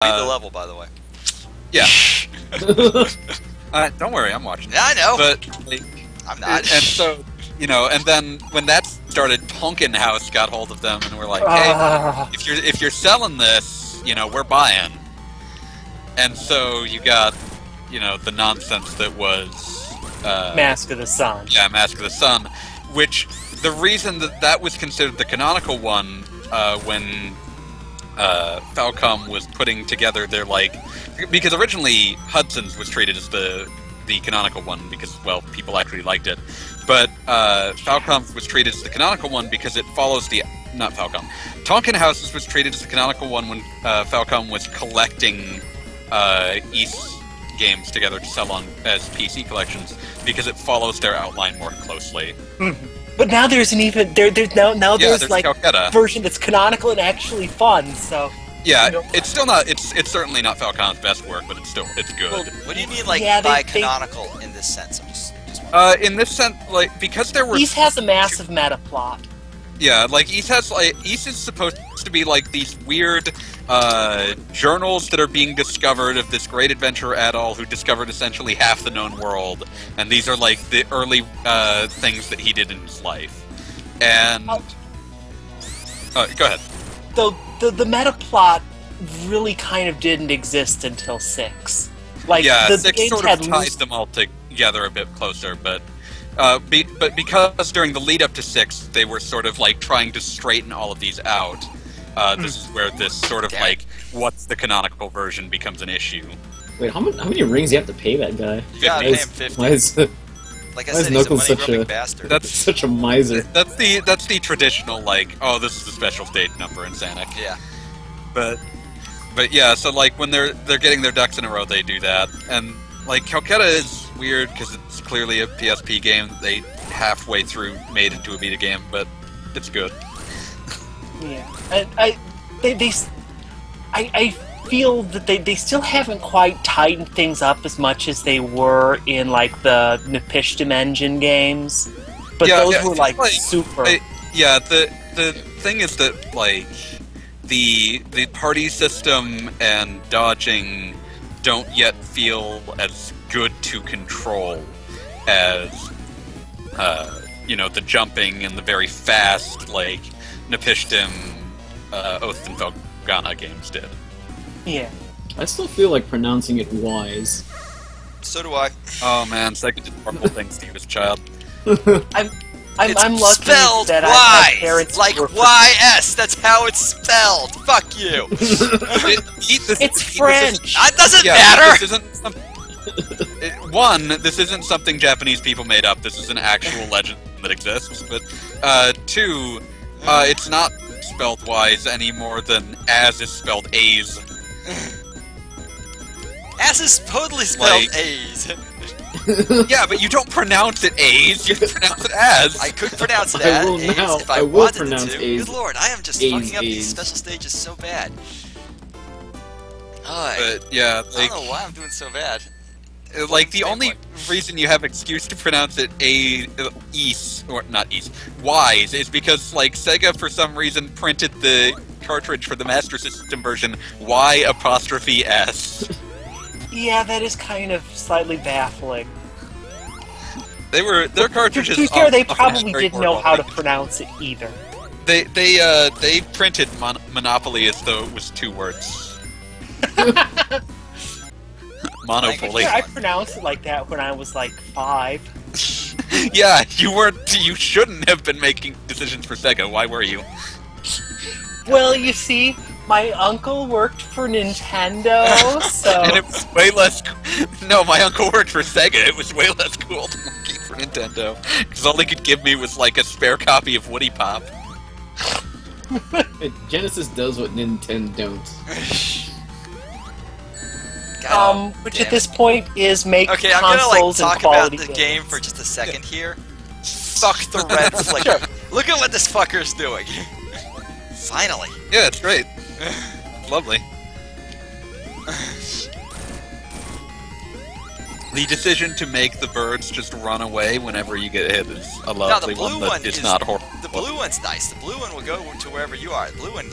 Read the level, by the way. Yeah. Don't worry, I'm watching. Yeah, I know. But like, I'm not. And so, and then when that started, Pumpkin House got hold of them, and we're like, hey, if you're selling this, we're buying. And so you got, the nonsense that was Mask of the Sun. Yeah, Mask of the Sun, which the reason that was considered the canonical one when Falcom was putting together their because originally Hudson's was treated as the canonical one because people actually liked it, but Falcom was treated as the canonical one because it follows not Falcom. Tonkin Houses was treated as the canonical one when Falcom was collecting East games together to sell on as PC collections because it follows their outline more closely. But now there's an even there's like Calcutta. a version that's canonical and actually fun. So yeah, it's still not. It's certainly not Falcon's best work, but it's good. Well, what do you mean, by canonical in this sense? I'm just in this sense, because there were East has a massive meta plot. Yeah, East is supposed to be these weird journals that are being discovered of this great adventurer Adol who discovered essentially half the known world, and these are the early things that he did in his life. And go ahead. The meta plot really kind of didn't exist until 6. The 6 sort of ties them all together a bit closer, but because during the lead up to 6, they were sort of trying to straighten all of these out. This is where this sort of what's the canonical version becomes an issue. Wait, how many rings do you have to pay that guy? Yeah, pay him 50. Why is like I said, he's a money-grubbing bastard. That's such a miser. That's the traditional this is the special stage number in Sanic. Yeah. But yeah, so when they're getting their ducks in a row, they do that, and Calcutta is weird because it's clearly a PSP game that they halfway through made into a Vita game, but it's good. Yeah, I feel that they still haven't quite tightened things up as much as they were in the Nepishtim engine games, but those were super. The thing is that the party system and dodging don't yet feel as good to control as the jumping and the very fast Nepishtim, Oath and Volcano games did. Yeah. I still feel like pronouncing it wise. So do I. Oh man, Sega did horrible things to you as a child. I'm lucky spelled that wise, I have parents like YS. That's how it's spelled. Fuck you. It's French. That doesn't matter. This isn't something Japanese people made up. This is an actual legend that exists. But 2, it's not spelled wise any more than as is spelled A's. As is totally spelled A's. Yeah, but you don't pronounce it A's, you pronounce it as. I could pronounce it as A's if I wanted to. Good lord, I am just fucking up these special stages so bad. But yeah, I don't know why I'm doing so bad. The only reason you have excuse to pronounce it East, or not East, Wise, is because Sega for some reason printed the cartridge for the Master System version Y''S. Yeah, that is kind of slightly baffling. Their cartridges. To be fair, they probably didn't know how to pronounce it either. They printed Monopoly as though it was 2 words. Monopoly. I pronounced it like that when I was 5. Yeah, you weren't. You shouldn't have been making decisions for Sega. Why were you? Well, you see, my uncle worked for Nintendo, so... And it was way less... No, my uncle worked for Sega. It was way less cool than working for Nintendo. Because all they could give me was, a spare copy of Woody Pop. Genesis does what Nintendo don't. Which at this point is make consoles I'm gonna talk about the game for just a second here. Fuck the red flicker. Look at what this fucker's doing. Finally. Yeah, it's great. Lovely. The decision to make the birds just run away whenever you get hit is a lovely one that is not horrible. The blue one's nice. The blue one will go to wherever you are. The blue one,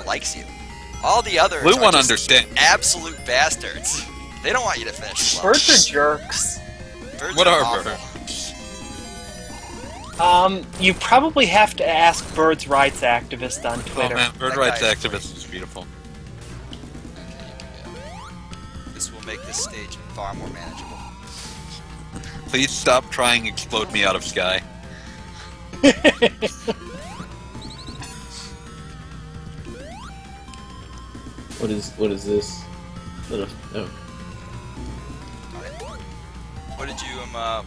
likes you. All the others Blue are one just understand. absolute bastards. They don't want you to finish the level. Birds are jerks. Birds What are are awful. birds? You probably have to ask Birds Rights activist on Oh Twitter. man, bird That rights guy- activist is beautiful. This will make this stage far more manageable. Please stop trying to explode me out of sky. What is this? Oh. Alright.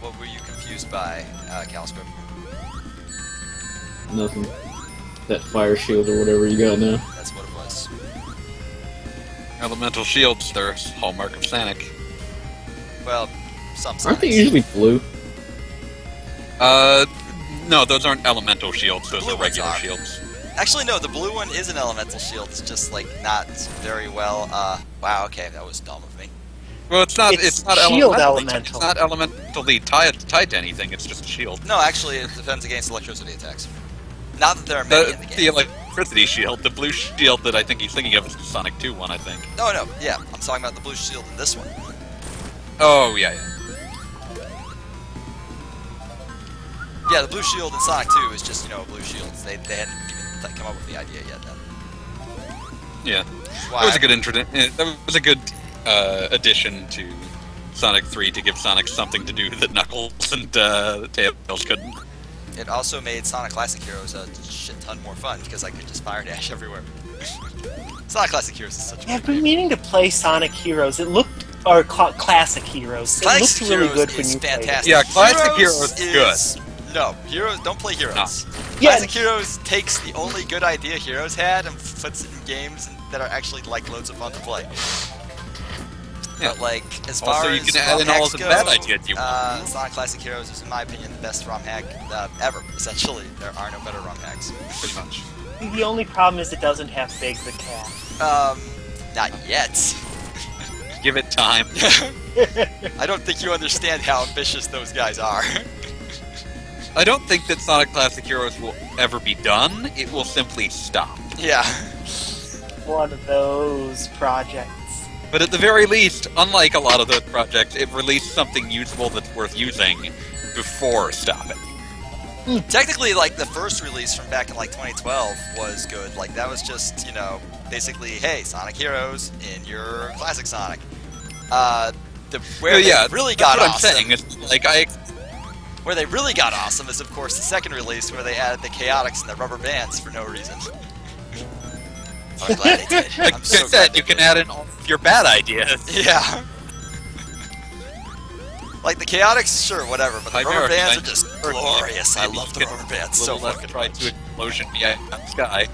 What were you confused by, Calispro? Nothing. That fire shield or whatever you got now. That's what it was. Elemental shields, they're a hallmark of Sonic. Well, some Aren't they Sonics. usually blue? No, those aren't elemental shields, those Blue are ones regular are. shields. Actually, no, the blue one is an elemental shield. It's just, like, not very well, wow, okay, that was dumb of me. Well, it's not. It's It's not shield elemental. elemental. It's not elementally tied to anything. It's just a shield. No, actually, it defends against electricity attacks. Not that there are many in the The game. electricity shield, the blue shield that I think he's thinking of is the Sonic 2 one, I think. No, yeah, I'm talking about the blue shield in this one. Oh yeah, yeah. Yeah, the blue shield in Sonic 2 is just, a blue shield. They hadn't even come up with the idea yet then. Yeah. Why That was a good that was a good addition to Sonic 3 to give Sonic something to do that Knuckles and Tails couldn't. It also made Sonic Classic Heroes a shit ton more fun because I could just fire dash everywhere. Sonic Classic Heroes is such a Yeah, I've good been game. meaning to play Sonic Heroes. It looked, or Classic Heroes. It Classic looked really Heroes good when is you played it. fantastic. Yeah, Classic Heroes is good. No, Heroes, don't play Heroes. No. Yeah. Classic Heroes takes the only good idea Heroes had and puts it in games that are actually like loads of fun to play. Yeah. But like, as Also, far you as can add in ROM all hacks of the go, bad ideas you want. Sonic Classic Heroes is, in my opinion, the best ROM hack ever. Essentially, there are no better ROM hacks. Pretty much. The only problem is it doesn't have Big the Cat. Not yet. Give it time. I don't think you understand how ambitious those guys are. I don't think that Sonic Classic Heroes will ever be done. It will simply stop. Yeah. One of those projects. But at the very least, unlike a lot of those projects, it released something usable that's worth using before stopping. Technically, like, the first release from back in, like, 2012 was good. Like, that was just, basically, hey, Sonic Heroes in your classic Sonic. Where they really got what awesome. I'm saying is, Where they really got awesome is, of course, the second release where they added the Chaotix and the rubber bands for no reason. I'm glad they did. like I'm I so said, glad you they can did. add in all of your bad ideas. Yeah. Like, the Chaotix, sure, whatever, but the Chimera rubber bands are Knight. just glorious. I Maybe love you the could rubber bands a so little left fucking try much. to explosion behind the sky.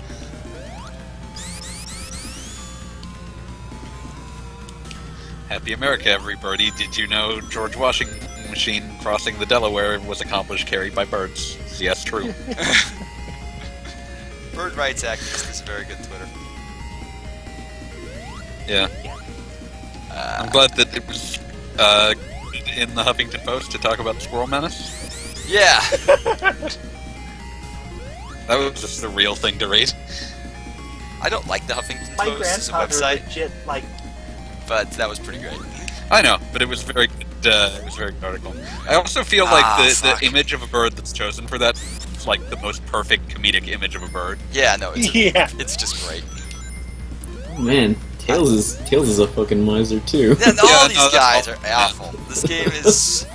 Happy America, everybody. Did you know George Washington machine crossing the Delaware was accomplished carried by birds? Yes, true. Bird Rights Activist is a very good Twitter. Yeah. I'm glad that it was in the Huffington Post to talk about the Squirrel Menace. Yeah. That was just a real thing to read. I don't like the Huffington My Post as a grandfather website, legit, like, but that was pretty great. I know, but it was very good. It was a very good article. I also feel like fuck. the image of a bird that's chosen for that is like the most perfect comedic image of a bird. Yeah, no, it's yeah. it's just great. Oh man, Tails is a fucking miser too. Yeah, and all Yeah, these no, that's guys all- are awful. This game is.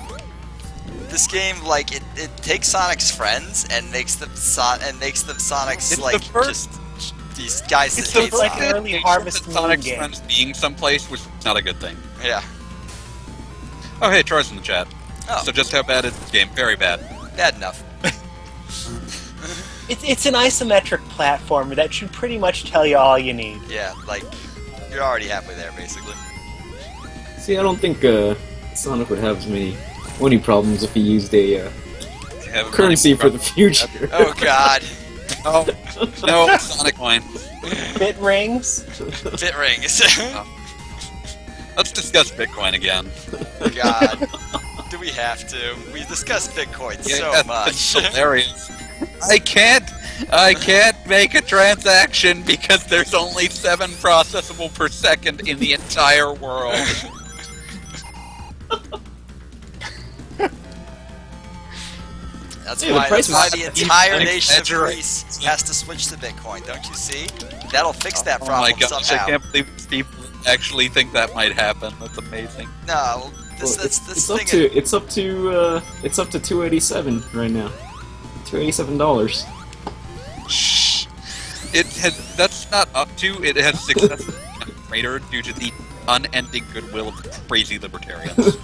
This game, like, it takes Sonic's friends and makes them Sonic's It's like the first- just these guys It's that the hate like Sonic. early Harvest Moon Sonic's game. friends being someplace was not a good thing. Yeah. Oh, hey, Troy's in the chat. Oh, So just how bad is this game? Very bad. bad enough. It's an isometric platformer that should pretty much tell you all you need. Yeah, like you're already halfway there, basically. See, I don't think Sonic would have as many problems if he used a Have currency for the future. Oh God, Oh, no, Sonic Coin. Bit rings. Fit rings. Let's discuss Bitcoin again. God, do we have to? We discussed Bitcoin so that's much. hilarious. I can't make a transaction because there's only 7 processable per second in the entire world. That's Yeah, why the entire is nation of exaggerating. Greece has to switch to Bitcoin. Don't you see? That'll fix that Oh problem my gosh, somehow. I can't believe people actually think that might happen. That's amazing. No, Well, this it's thing. up to $287 right now. $287. Shh. That's not up to. It has successfully become greater due to the unending goodwill of crazy libertarians.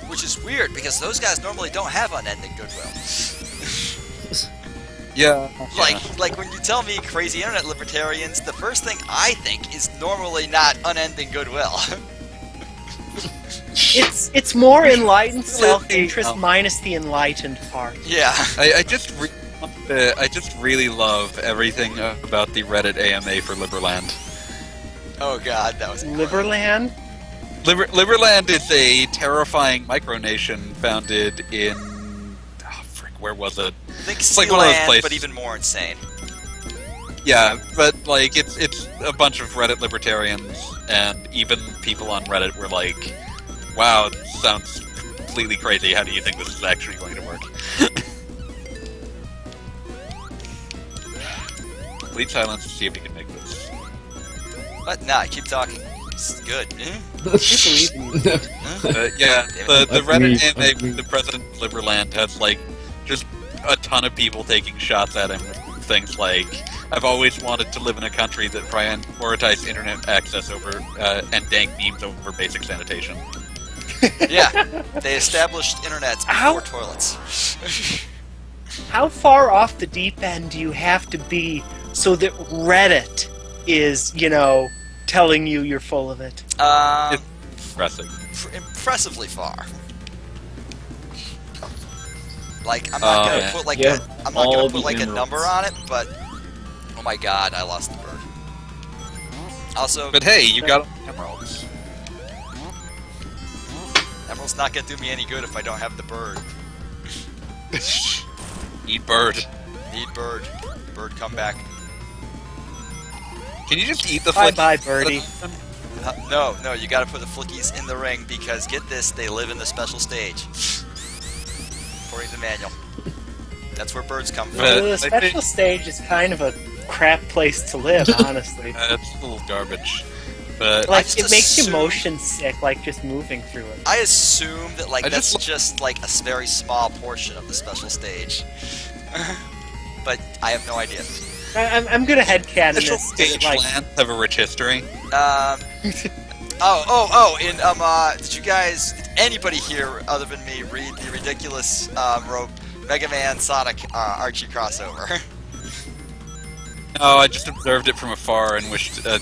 Which is weird because those guys normally don't have unending goodwill. Yeah. Like when you tell me crazy internet libertarians, the first thing I think is normally not unending goodwill. It's more enlightened self-interest minus the enlightened part. Yeah. I just really love everything about the Reddit AMA for Liberland. Oh god, that was Liberland? Liberland is a terrifying micronation founded in... Oh, frick, where was it? I think It's like one of those Sealand, places. but even more insane. Yeah, but like it's a bunch of Reddit libertarians, and even people on Reddit were like, "Wow, this sounds completely crazy. How do you think this is actually going to work?" Complete silence to see if you can make this. But nah, keep talking. It's good. Yeah, Damn the That's Reddit me, AMA, that's me. the president of Liberland has like just a ton of people taking shots at him with things like, "I've always wanted to live in a country that prioritized internet access over and dank memes over basic sanitation." Yeah, they established internets before toilets. How far off the deep end do you have to be so that Reddit is, telling you you're full of it? It's impressive. Impressively far. Like I'm not gonna yeah. put like Yeah, I'm not all gonna the put like a emeralds. number on it, but oh my god, I lost the bird. Also, But hey, you got emeralds. emerald's not gonna do me any good if I don't have the bird. Eat bird. Need bird. Bird, come back. Can you just eat the Bye flick? bye, birdie. No, you gotta put the flickies in the ring because get this, they live in the special stage. According to the manual. That's where birds come from. Uh, The I special think- stage is kind of a crap place to live, honestly. It's a little garbage. But I Like, just it makes your assume- motion sick, like, just moving through it. I assume that like I that's just- just like a very small portion of the special stage. But I have no idea. I'm gonna headcanon special this. stage Like, lands have a rich history. Did anybody here other than me read the ridiculous rope Mega Man Sonic Archie crossover? No, I just observed it from afar and wished that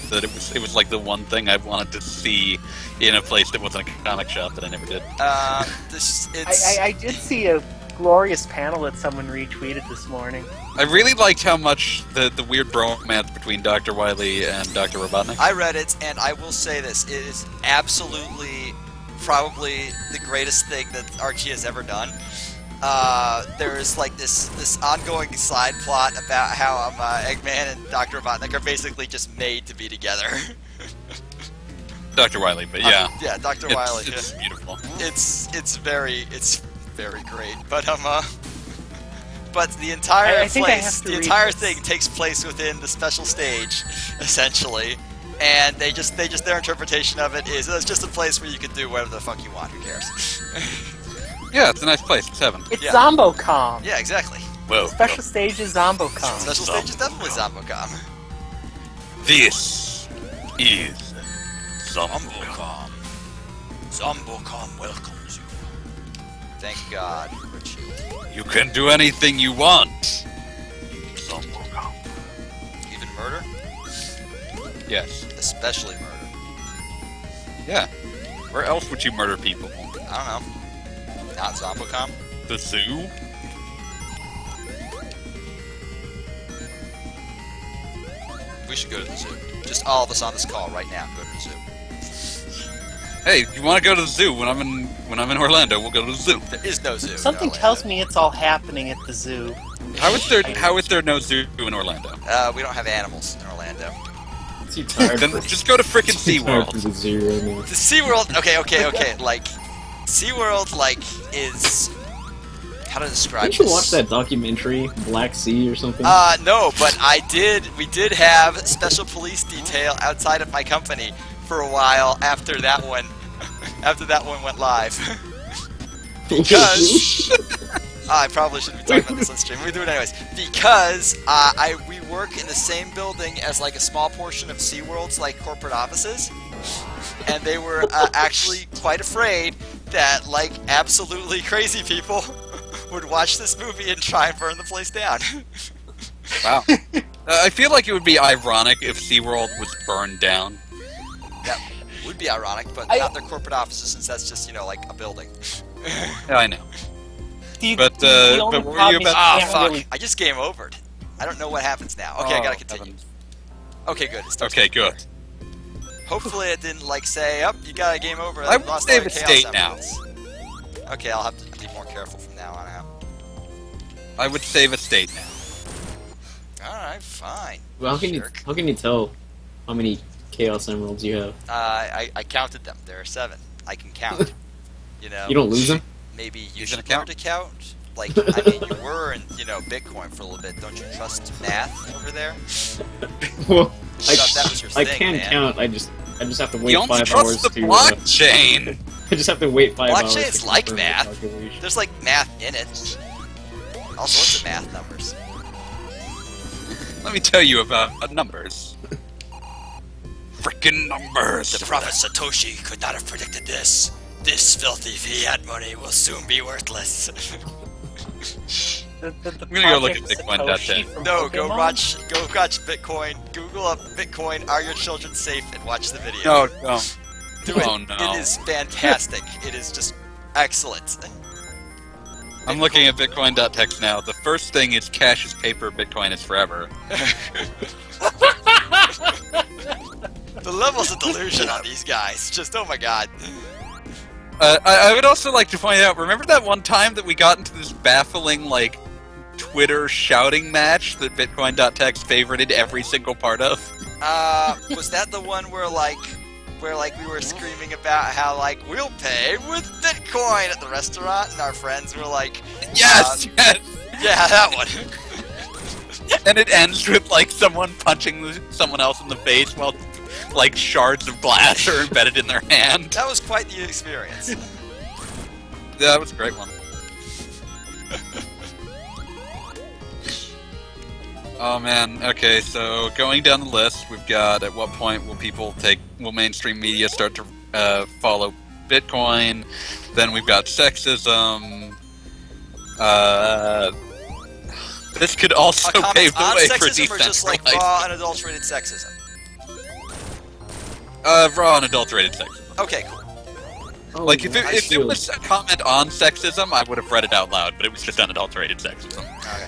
it was like the one thing I wanted to see in a place that wasn't a comic shop that I never did. I did see a glorious panel that someone retweeted this morning. I really liked how much the weird bromance between Dr. Wily and Dr. Robotnik. I read it, and I will say this: it is absolutely, probably the greatest thing that Archie has ever done. There is like this ongoing side plot about how Eggman and Dr. Robotnik are basically just made to be together. Dr. Wily, but yeah. Yeah, Dr. It's, Wily. it's beautiful. It's very great, but but the entire I think I place, have to the read entire this. thing takes place within the special stage, essentially, and they just their interpretation of it is it's just a place where you can do whatever the fuck you want. Who cares? Yeah, it's a nice place. It's heaven. It's Yeah. ZomboCom. Yeah, exactly. Whoa. Special stage is ZomboCom. Special stage is definitely Zombocom. This is Zombocom. Zombocom welcomes you. Thank God, Richie. You can do anything you want. Zombocom. Even murder, Yes. especially murder. Yeah. Where else would you murder people? I don't know. Not Zombocom. The zoo? We should go to the zoo. Just all of us on this call right now. Go to the zoo. Hey, you want to go to the zoo? When I'm in Orlando, we'll go to the zoo. There is no zoo. Something tells me it's all happening at the zoo. How is there no zoo in Orlando? We don't have animals in Orlando. Too tired. Then just go to frickin' SeaWorld. The zoo right now. The SeaWorld, okay. Like, SeaWorld, like, is... How to describe Didn't you this? watch that documentary, Black Sea or something? No, but we did have special police detail outside of my company for a while after that one went live. Because... I probably shouldn't be talking about this on stream. We do it anyways. Because we work in the same building as like a small portion of SeaWorld's like corporate offices. And they were actually quite afraid that like absolutely crazy people would watch this movie and try and burn the place down. Wow. I feel like it would be ironic if SeaWorld was burned down. That would be ironic, but not their corporate offices, since that's just, you know, like a building. Yeah, I know. But what were you about? Ah, fuck. I just game overed. I don't know what happens now. Okay, I gotta continue. Heavens. Okay, good. Okay, good. Hopefully it didn't, like, say, oh, you got a game over. I would lost save all a your state chaos now. emeralds. Okay, I'll have to be more careful from now on out. I would save a state now. Alright, fine. Well, how can you tell how many Chaos Emeralds you have? I counted them. There are 7. I can count. You know. You don't lose them? Maybe you He's an should learn to count. Like, I mean, you were in, you know, Bitcoin for a little bit. Don't you trust math over there? Well, thought that was your I thing, can man. count. I just have to wait You only 5 trust hours the to. blockchain. I just have to wait 5 hours. Blockchain's to like confirm the math. calculation. There's like math in it. All sorts of math numbers. Let me tell you about numbers. Frickin' numbers. The prophet Satoshi could not have predicted this. This filthy fiat money will soon be worthless. I'm gonna go look at Bitcoin.tech. No, go watch Bitcoin. Google up Bitcoin. Are your children safe? And watch the video. No, no. Do it. Oh, no. It is fantastic. It is just excellent. I'm looking at Bitcoin.tech now. The first thing is cash is paper, Bitcoin is forever. The levels of delusion on these guys. Just, oh my god. I would also like to point out, remember that one time that we got into this baffling, like, Twitter shouting match that Bitcoin.tech favorited every single part of? Was that the one where we were screaming about how, like, we'll pay with Bitcoin at the restaurant, and our friends were like... Yes! Yes! Yeah, that one. And it ends with, like, someone punching someone else in the face while, like, shards of glass are embedded in their hand. That was quite the experience. Yeah, that was a great one. Oh man, okay, so going down the list, we've got at what point will mainstream media start to follow Bitcoin? Then we've got sexism. This could also pave the way for sexism or just like raw unadulterated sexism? Raw unadulterated sexism. Okay, cool. Oh, Like, if it was a comment on sexism, I would have read it out loud, but it was just unadulterated sexism. Okay.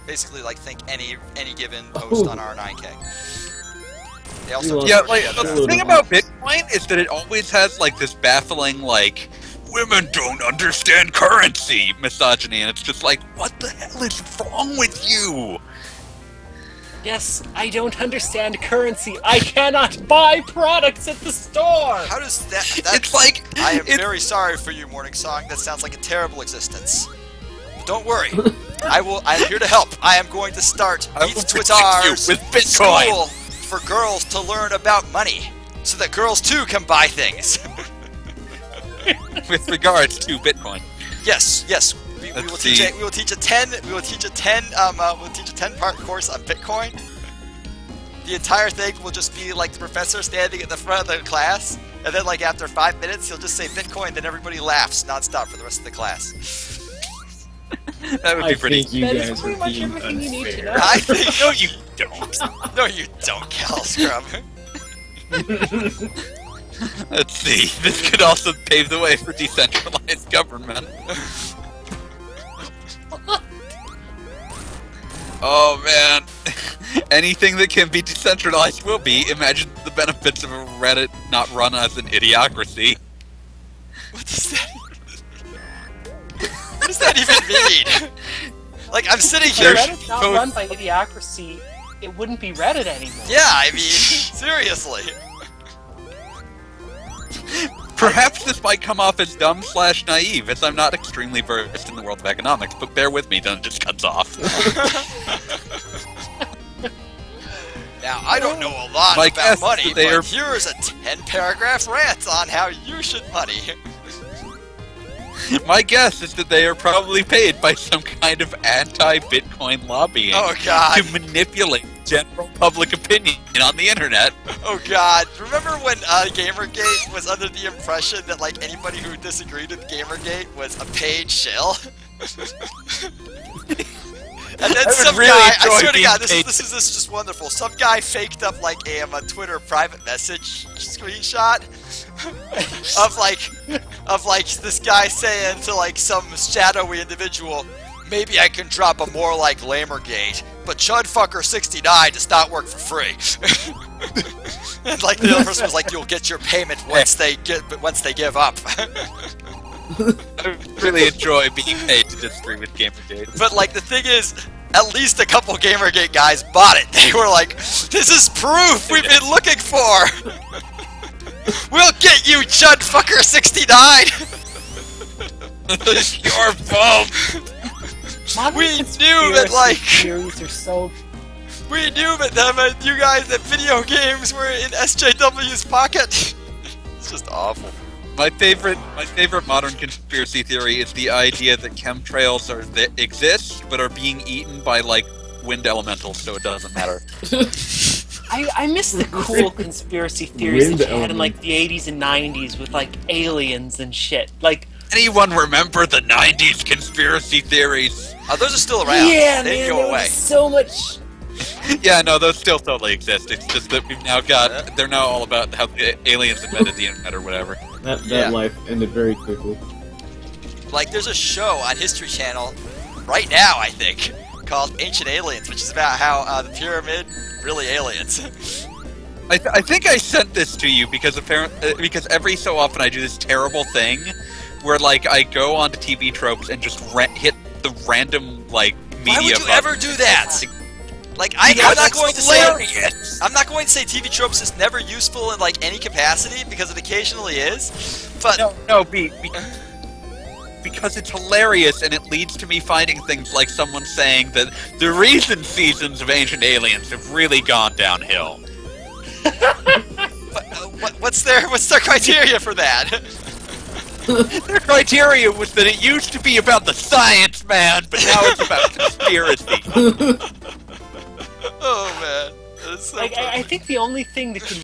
Basically, like, think any given post on R9K. They also Yeah, like, the thing about Bitcoin is that it always has, like, this baffling, like, women don't understand currency misogyny, and it's just like, what the hell is wrong with you? Yes, I don't understand currency. I cannot buy products at the store. How does that? It's like I am very sorry for you, Morning Song. That sounds like a terrible existence. But don't worry, I am here to help. I am going to start these Twitters with Bitcoin school for girls to learn about money, so that girls too can buy things. with regards to Bitcoin. Yes. We will teach a 10-part course on Bitcoin. The entire thing will just be like the professor standing at the front of the class, and then like after 5 minutes he'll just say Bitcoin, then everybody laughs nonstop for the rest of the class. That would be pretty. I think you That guys is pretty are much being everything you need to unfair. know. I think No, you don't. no, you don't, Cal Scrub. Let's see. This could also pave the way for decentralized government. Oh man. Anything that can be decentralized will be. Imagine the benefits of a Reddit not run as an idiocracy. What does that even mean? Like, I'm sitting If here... Reddit's not run by Idiocracy, it wouldn't be Reddit anymore. Yeah, I mean, seriously. Perhaps this might come off as dumb/naive, as I'm not extremely versed in the world of economics, but bear with me, then it just cuts off. Now, I don't know a lot My about guess money, is that but here's a 10-paragraph rant on how you should money. My guess is that they are probably paid by some kind of anti-Bitcoin lobbying Oh, God. to manipulate general public opinion on the internet. Oh, God. Remember when Gamergate was under the impression that, like, anybody who disagreed with Gamergate was a paid shill? And then some really guy, I enjoy swear to being God, this paid. is just wonderful. Some guy faked up like a Twitter private message screenshot of like this guy saying to like some shadowy individual, maybe I can drop a more like Lamergate, but Chudfucker69 does not work for free. And like the other person was like, you'll get your payment once they give up. I really enjoy being paid to disagree with Gamergate. But like the thing is, at least a couple Gamergate guys bought it. They were like, "This is proof we've been looking for. We'll get you, Chudfucker69." Your fault. We knew that like theories are so. we knew that you guys that video games were in SJW's pocket. It's just awful. My favorite modern conspiracy theory is the idea that chemtrails exist, but are being eaten by, like, wind elementals, so it doesn't matter. I miss the cool conspiracy theories Wind that you had in, element. like, the 80s and 90s with, like, aliens and shit. Like, Anyone remember the 90s conspiracy theories? Oh, those are still around. yeah, they didn't man, go there away. was so much. Yeah, no, those still totally exist. It's just that we've now got... They're now all about how the aliens invented the internet or whatever. That Yeah. life ended very quickly. Like, there's a show on History Channel right now, I think, called Ancient Aliens, which is about how the pyramid really aliens. I think I sent this to you because because every so often I do this terrible thing where, like, I go onto TV tropes and just hit the random, like, media Why would you button. ever do that? Like, I'm not going to say TV tropes is never useful in like any capacity because it occasionally is. But No, because it's hilarious and it leads to me finding things like someone saying that the recent seasons of Ancient Aliens have really gone downhill. what's their criteria for that? Their criteria was that it used to be about the science, man, but now it's about conspiracy. Oh man, that's so Like, I think the only thing that can